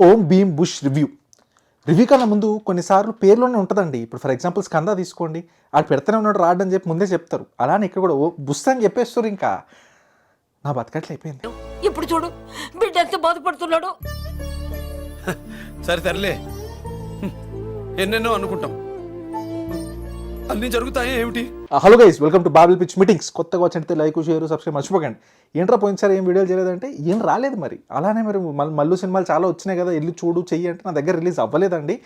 ఓం Bheem bush review కన్నా ముందు కొన్నిసార్లు పేర్లోనే ఉంటుందండి. ఇప్పుడు ఫర్ ఎగ్జాంపుల్ స్కంద తీసుకోండి, ఆడు పెడుతూనే ఉన్నాడు రాడని చెప్పి ముందే చెప్తారు. అలానే ఇక్కడ కూడా ఓ బుష్ అని చెప్పేస్తారు. ఇంకా నా బతకట్లు అయిపోయింది. ఇప్పుడు చూడు బిడ్డ ఎంత బాధపడుతున్నాడు. సరే తరలే, ఎన్నెన్నో అనుకుంటాం, అన్నీ జరుగుతాయి ఏమిటి. Hello guys, welcome to Babel pitch meetings. కొత్తగా వచ్చినట్టు లైక్ షేర్ సబ్స్క్రైబ్ మర్చిపోకండి. ఏంట్రా పోయినసారి ఏం వీడియోలు చేయలేదంటే ఏం రాలేదు. మరి అలానే మరి మల్లు సినిమాలు చాలా వచ్చినాయి కదా, వెళ్ళి చూడు చెయ్యి అంటే నా దగ్గర రిలీజ్ అవ్వలేదండి.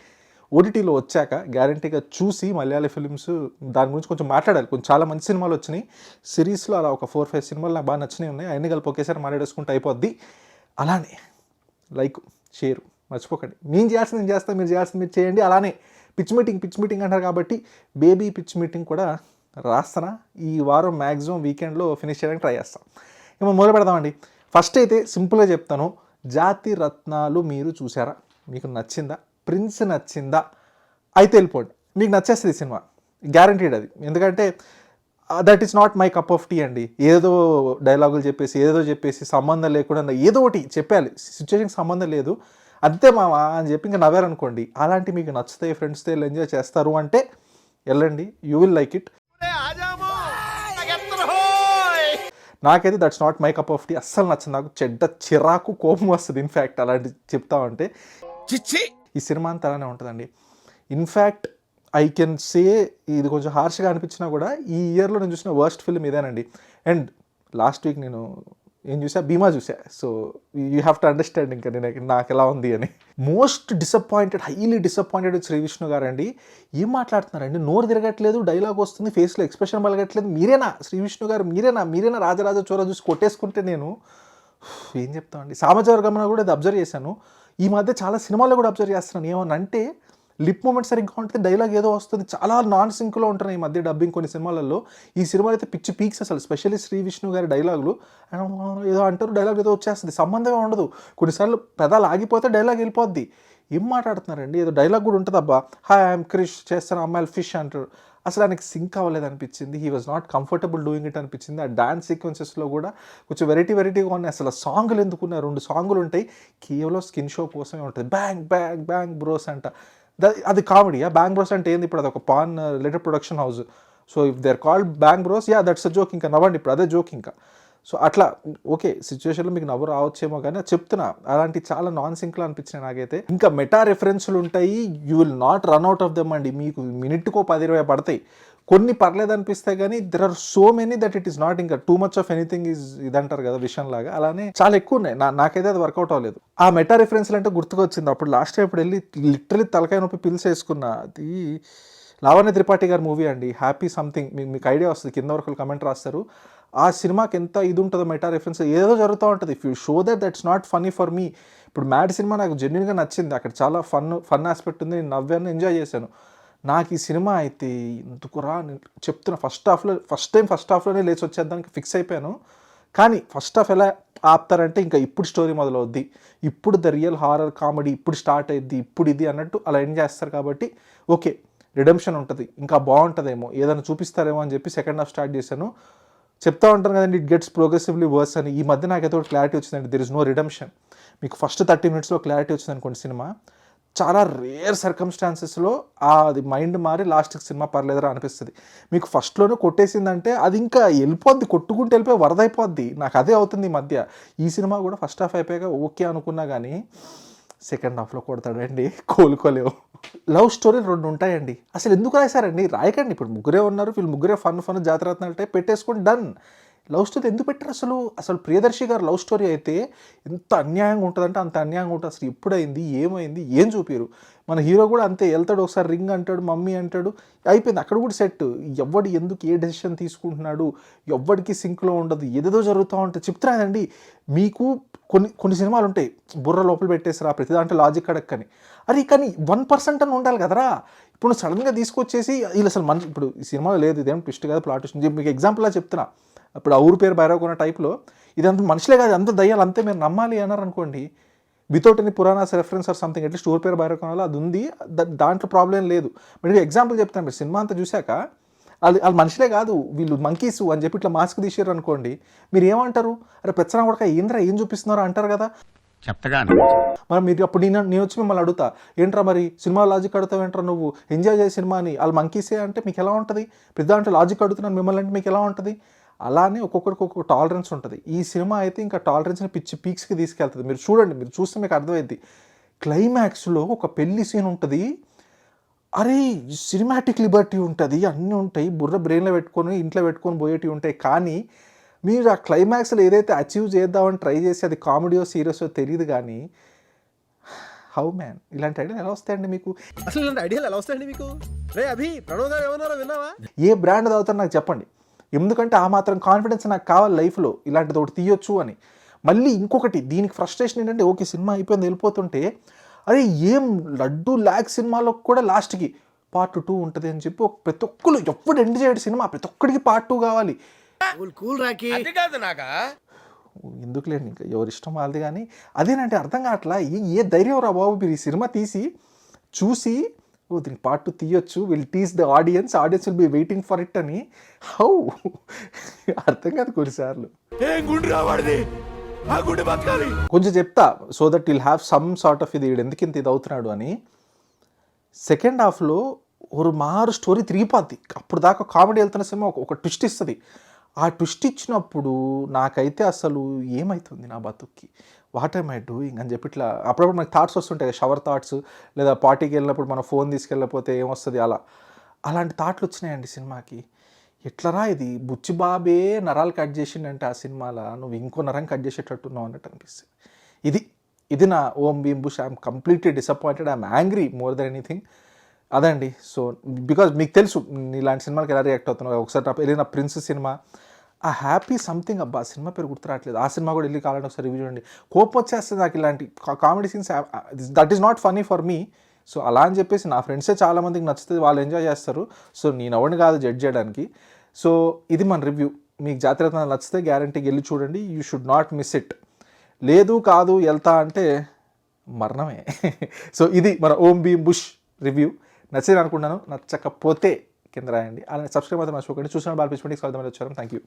ఓటీటీలో వచ్చాక గ్యారంటీగా చూసి మలయాళీ ఫిలిమ్స్ దాని గురించి కొంచెం మాట్లాడాలి. కొంచెం చాలా మంచి సినిమాలు వచ్చినాయి. సిరీస్లో అలా ఒక 4-5 సినిమాలు నాకు బాగా నచ్చినాయి ఉన్నాయి. అన్ని కలిపి ఒకేసారి మాట్లాడేసుకుంటూ అయిపోద్ది. అలానే లైక్ షేర్ మర్చిపోకండి. నేను చేయాల్సింది నేను చేస్తాను, మీరు చేయాల్సింది మీరు చేయండి. అలానే పిచ్ మీటింగ్ అంటారు కాబట్టి బేబీ పిచ్ మీటింగ్ కూడా రాస్తానా ఈ వారం మ్యాక్సిమం వీకెండ్లో ఫినిష్ చేయడానికి ట్రై చేస్తాం. ఇక మనం మొదలు పెడదామండి. ఫస్ట్ అయితే సింపుల్గా చెప్తాను, జాతి రత్నాలు మీరు చూసారా? మీకు నచ్చిందా? ప్రిన్స్ నచ్చిందా? అయితే వెళ్ళిపోండి, మీకు నచ్చేస్తుంది సినిమా గ్యారంటీడ్ అది. ఎందుకంటే that is not my cup of tea అండి. ఏదో డైలాగులు చెప్పేసి సంబంధం లేకుండా ఏదో ఒకటి చెప్పాలి, సిచ్యువేషన్కి సంబంధం లేదు అంతే మావా అని చెప్పి ఇంకా నవ్వారనుకోండి. అలాంటి మీకు నచ్చుతాయి, ఫ్రెండ్స్తో వెళ్ళి ఎంజాయ్ చేస్తారు అంటే వెళ్ళండి, యూ విల్ లైక్ ఇట్. నాకైతే that's not my cup of tea, అస్సలు నచ్చదు. నాకు చెడ్డ చిరాకు కోపం వస్తుంది ఇన్ఫ్యాక్ట్ అలాంటి చెప్తామంటే. ఈ సినిమా అంతా అలానే ఉంటుందండి. ఇన్ఫ్యాక్ట్ ఐ కెన్ సే ఇది కొంచెం హార్ష్గా అనిపించినా కూడా ఈ ఇయర్లో నేను చూసిన వర్స్ట్ ఫిల్మ్ ఇదేనండి. అండ్ లాస్ట్ వీక్ నేను ఏం చూసా, భీమా చూసా. So you have to understand ఇంకా నాకు ఎలా ఉంది అని. Most disappointed, highly disappointed Sree Vishnu గారు అండి. ఏం మాట్లాడుతున్నారండి? నోరు తిరగట్లేదు, డైలాగ్ వస్తుంది, ఫేస్లో ఎక్స్ప్రెషన్ పలగట్లేదు. మీరేనా శ్రీ విష్ణు గారు? మీరేనా రాజరాజ చోర చూసి కొట్టేసుకుంటే నేను ఏం చెప్తామండి. సామాజిక వర్గంలో కూడా ఇది అబ్జర్వ్ చేశాను. ఈ మధ్య చాలా సినిమాల్లో కూడా అబ్జర్వ్ చేస్తున్నాను. ఏమన్నా అంటే లిప్ మూమెంట్ సరిగ్గా ఉంటుంది, డైలాగ్ ఏదో వస్తుంది, చాలా నాన్ సింక్లో ఉంటున్నాయి ఈ మధ్య డబ్బింగ్ కొన్ని సినిమాలలో. ఈ సినిమాలో అయితే పిచ్చి పీక్స్ అసలు, స్పెషల్లీ శ్రీ విష్ణు గారి డైలాగులు ఏదో అంటారు, డైలాగ్ ఏదో వచ్చేస్తుంది, సంబంధమే ఉండదు. కొన్నిసార్లు పెదాలు ఆగిపోతే డైలాగ్ వెళ్ళిపోద్ది. ఏం మాట్లాడుతున్నారండి? ఏదో డైలాగ్ కూడా ఉంటుంది, అబ్బా హాయ్ ఐఎమ్ క్రిష్ చేస్తాను అమ్మాయిలు ఫిష్ అంటారు. అసలు ఆయనకి సింక్ అవ్వలేదు అనిపించింది. He was not comfortable doing it అనిపించింది. ఆ డాన్స్ సీక్వెన్సెస్లో కూడా కొంచెం వెరైటీగా ఉన్నాయి. అసలు సాంగులు ఎందుకున్నాయి? 2 సాంగులు ఉంటాయి, కేవలం స్కిన్ షో కోసమే ఉంటుంది. బ్యాంగ్ బ్యాంగ్ బ్యాంగ్ బ్రోస్ అంట, అది కామెడీయా? బ్యాంగ్ బ్రోస్ అంటే ఏంది? ఇప్పుడు అది ఒక pan related production house. So if they are called bang bros, yeah that's a joke. ఇంకా నవ్వండి, ఇప్పుడు అదే జోక్ ఇంకా. సో అట్లా ఓకే, సిచ్యువేషన్లో మీకు నవ్వు రావచ్చేమో కానీ చెప్తున్నా, అలాంటి చాలా నాన్ సింక్లో అనిపించినాయి నాకైతే. ఇంకా మెటా రెఫరెన్స్లు ఉంటాయి, you will not run out of them అండి. మీకు మినిట్కో 10-20 పడతాయి. కొన్ని పర్లేదు అనిపిస్తాయి కానీ there are so many that it is not, ఇంకా too much of anything is ఇదంటారు కదా విషయం లాగా, అలానే చాలా ఎక్కువ ఉన్నాయి. నాకైతే అది వర్కౌట్ అవ్వలేదు. ఆ మెటా రిఫరెన్స్లు అంటే గుర్తుకొచ్చింది, అప్పుడు లాస్ట్ టైం ఇప్పుడు వెళ్ళి లిటరలీ తలకాయ నొప్పి పిల్స్ వేసుకున్నా. అది లావణ్య త్రిపాఠి గారి మూవీ అండి, హ్యాపీ సంథింగ్. మీకు ఐడియా వస్తుంది, కింద వరకు కమెంట్ రాస్తారు. ఆ సినిమాకి ఎంత ఇది ఉంటుందో మెటా రిఫరెన్స్, ఏదో జరుగుతూ ఉంటుంది. If you show that's not funny for me. ఇప్పుడు మ్యాడ్ సినిమా నాకు జెన్యున్గా నచ్చింది, అక్కడ చాలా ఫన్ ఆస్పెక్ట్ ఉంది, నేను నవ్వాను, ఎంజాయ్ చేశాను. నాకు ఈ సినిమా అయితే ఎందుకురా చెప్తున్నా, ఫస్ట్ హాఫ్లోనే లేచి వచ్చేద్దానికి ఫిక్స్ అయిపోయాను. కానీ ఫస్ట్ హాఫ్ ఎలా ఆపుతారంటే ఇంకా ఇప్పుడు స్టోరీ మొదలవుద్ది, ఇప్పుడు ద రియల్ హారర్ కామెడీ ఇప్పుడు స్టార్ట్ అయ్యిద్ది, ఇప్పుడు ఇది అన్నట్టు అలా ఎండ్ చేస్తారు. కాబట్టి ఓకే, రిడెంప్షన్ ఉంటుంది, ఇంకా బాగుంటుందేమో, ఏదైనా చూపిస్తారేమో అని చెప్పి సెకండ్ హాఫ్ స్టార్ట్ చేశాను. చెప్తా ఉంటాను కదండి, ఇట్ గెట్స్ ప్రోగ్రెసివ్లీ వర్స్ అని. ఈ మధ్య నాకైతే ఒక క్లారిటీ వచ్చిందండి, దెర్ ఇస్ నో రిడెంప్షన్. మీకు ఫస్ట్ 30 minutesలో క్లారిటీ వచ్చింది అనుకోండి సినిమా, చాలా రేర్ సర్కమ్స్టాన్సెస్లో అది మైండ్ మారి లాస్ట్కి సినిమా పర్లేదురా అనిపిస్తుంది. మీకు ఫస్ట్లోనే కొట్టేసిందంటే అది ఇంకా వెళ్ళిపోద్ది, కొట్టుకుంటూ వెళ్ళిపోయి వరద అయిపోద్ది. నాకు అదే అవుతుంది ఈ మధ్య. ఈ సినిమా కూడా ఫస్ట్ హాఫ్ అయిపోయాక ఓకే అనుకున్నా కానీ సెకండ్ హాఫ్లో కొడతాడండి, కోలుకోలేవు. లవ్ స్టోరీలు 2 ఉంటాయండి. అసలు ఎందుకు రాశారండి? రాయకండి. ఇప్పుడు ముగ్గురే ఉన్నారు, వీళ్ళు ముగ్గురే ఫన్ జాతరత్నాలు టైప్ పెట్టేసుకుని డన్. లవ్ స్టోరీ ఎందుకు పెట్టారు అసలు ప్రియదర్శి గారు లవ్ స్టోరీ అయితే ఎంత అన్యాయంగా ఉంటుందంటే అంత అన్యాయంగా ఉంటుంది. అసలు ఎప్పుడైంది, ఏమైంది, ఏం చూపారు? మన హీరో కూడా అంతే, వెళ్తాడు, ఒకసారి రింగ్ అంటాడు, మమ్మీ అంటాడు, అయిపోయింది. అక్కడ కూడా సెట్. ఎవడు ఎందుకు ఏ డెసిషన్ తీసుకుంటున్నాడు, ఎవడికి సింక్లో ఉండదు, ఏదేదో జరుగుతూ ఉంటుంది. చెప్తున్నానండి మీకు, కొన్ని సినిమాలు ఉంటాయి బుర్ర లోపల పెట్టేసారా ప్రతి దాంట్లో లాజిక్ అడక్కని. అది కానీ 1% అని ఉండాలి కదరా. ఇప్పుడు సడన్గా తీసుకొచ్చేసి వీళ్ళు అసలు మనిషి, ఇప్పుడు ఈ సినిమాలో లేదు, ఇదేం ట్విస్ట్ కాదు, ప్లాట్ ట్విస్ట్. మీకు ఎగ్జాంపుల్లా చెప్తున్నా, ఇప్పుడు ఆ ఊరు పేరు భైరవకొండ టైప్లో ఇదంతా మనుషులే కాదు, అంత దయ్యాలు అంతే మీరు నమ్మాలి అన్నారు అనుకోండి, without any Puranas reference or something, at least ఊరు పేరు భైరవకొండలో అది ఉంది, దాంట్లో ప్రాబ్లం లేదు. మరి ఎగ్జాంపుల్ చెప్తాను, మీరు సినిమా అంతా చూశాక వాళ్ళు మనుషులే కాదు, వీళ్ళు మంకీస్ అని చెప్పి ఇట్లా మాస్క్ తీసారు అనుకోండి, మీరు ఏమంటారు? అరే పెచ్చనా కొడక ఏంద్రా ఏం చూపిస్తున్నారో అంటారు కదా. మరి మీరు అప్పుడు నేను వచ్చి మిమ్మల్ని అడుగుతా, ఏంట్రా మరి సినిమా లాజిక్ అడుగుతావు ఏంట్రా నువ్వు, ఎంజాయ్ చేసే సినిమాని వాళ్ళు మంకీసే అంటే మీకు ఎలా ఉంటుంది, పెద్ద అంటే లాజిక్ అడుగుతున్నాను మిమ్మల్ని అంటే మీకు ఎలా ఉంటుంది. అలానే ఒక్కొక్కరికి ఒక్కొక్క టాలరెన్స్ ఉంటుంది. ఈ సినిమా అయితే ఇంకా టాలరెన్స్ని పిచ్చి పీక్స్కి తీసుకెళ్తుంది. మీరు చూడండి, మీరు చూస్తే మీకు అర్థమైంది. క్లైమాక్స్లో ఒక పెళ్లి సీన్ ఉంటుంది, అరే సినిమాటిక్ లిబర్టీ ఉంటుంది, అన్నీ ఉంటాయి, బుర్ర బ్రెయిన్లో పెట్టుకొని ఇంట్లో పెట్టుకొని పోయేటివి ఉంటాయి. కానీ మీరు ఆ క్లైమాక్స్లో ఏదైతే అచీవ్ చేద్దామని ట్రై చేసి అది కామెడీయో సీరియసో తెలియదు. కానీ హౌ మ్యాన్, ఇలాంటి ఐడియాలు ఎలా వస్తాయండి మీకు? అసలు ఇలాంటి ఐడియాలు ఎలా వస్తాయండి మీకు? రే అభి, ప్రణవ్ గారు ఏమన్నారో విన్నావా? ఏ బ్రాండ్ తాగుతారో నాకు చెప్పండి, ఎందుకంటే ఆ మాత్రం కాన్ఫిడెన్స్ నాకు కావాలి లైఫ్లో, ఇలాంటిది ఒకటి తీయొచ్చు అని. మళ్ళీ ఇంకొకటి దీనికి ఫ్రస్ట్రేషన్ ఏంటంటే, ఓకే సినిమా అయిపోయింది వెళ్ళిపోతుంటే, అరే ఏం లడ్డు ల్యాక్ సినిమాలో కూడా లాస్ట్కి పార్ట్ 2 ఉంటుంది అని చెప్పి ప్రతి ఒక్కరు ఎప్పుడు ఎండ్ చేయడు సినిమా, ప్రతి ఒక్కడికి పార్ట్ 2 కావాలి. కూల్ రాకి ఎందుకులేండి, ఇంకా ఎవరి ఇష్టం వాళ్ళది. కానీ అదేనంటే అర్థం కావట్లా, ఏ ధైర్యం రా బాబు మీరు ఈ సినిమా తీసి చూసి ఓ దీనికి పార్ట్ 2 తీయొచ్చు, will tease the audience will be waiting for it అని. హౌ అర్థం కాదు కొన్నిసార్లు. కొంచెం చెప్తా so that will have some sort of ఇది ఎందుకు ఇంత ఇది అవుతున్నాడు అని. సెకండ్ హాఫ్లో ఒక మారు స్టోరీ తిరిగిపోద్ది. అప్పుడు దాకా కామెడీ వెళ్తున్న సినిమా ఒక ట్విస్ట్ ఇస్తుంది. ఆ ట్విస్ట్ ఇచ్చినప్పుడు నాకైతే అసలు ఏమవుతుంది నా బతుక్కి, వాట్ ఐమ్ ఐ డూయింగ్ అని చెప్పి ఇట్లా అప్పుడప్పుడు మనకి థాట్స్ వస్తుంటాయి, షవర్ థాట్స్, లేదా పార్టీకి వెళ్ళినప్పుడు మన ఫోన్ తీసుకెళ్ళకపోతే ఏమొస్తుంది, అలాంటి థాట్లు వచ్చినాయండి సినిమాకి. ఎట్లరా ఇది బుచ్చిబాబే నరాలు కట్ చేసిండంటే ఆ సినిమాలో నువ్వు ఇంకో నరం కట్ చేసేటట్టున్నావు అన్నట్టు అనిపిస్తుంది. ఇది నా Om Bheem Bush. I'm completely disappointed, I'm angry more than anything. అదండి. సో బికాజ్ మీకు తెలుసు ఇలాంటి సినిమాకి ఎలా రియాక్ట్ అవుతున్నావు. ఒకసారి వెళ్ళిన ప్రిన్స్ సినిమా, ఆ హ్యాపీ సంథింగ్, అబ్బా సినిమా పేరు గుర్తురావట్లేదు, ఆ సినిమా కూడా వెళ్ళి కావాలంటే ఒకసారి రివ్యూ చూడండి. కోపం వచ్చేస్తుంది నాకు ఇలాంటి comedy scenes, that is not funny for me. So అలా అని చెప్పేసి నా ఫ్రెండ్సే చాలామందికి నచ్చుతుంది, వాళ్ళు ఎంజాయ్ చేస్తారు. సో నేను ఎవరిని కాదు జడ్జ్ చేయడానికి. సో ఇది మన రివ్యూ. మీకు జాతీయత నచ్చితే గ్యారంటీకి వెళ్ళి చూడండి, you should not miss it. లేదు కాదు వెళ్తా అంటే మరణమే. సో ఇది మన ఓం భీమ్ బుష్ రివ్యూ. నచ్చింది అనుకుంటున్నాను, నచ్చకపోతే కింద రాయండి. అలానే సబ్స్క్రైబ్ అయితే మర్చిపోకండి. చూసిన బాగా పిచ్చి వచ్చారు. Thank you.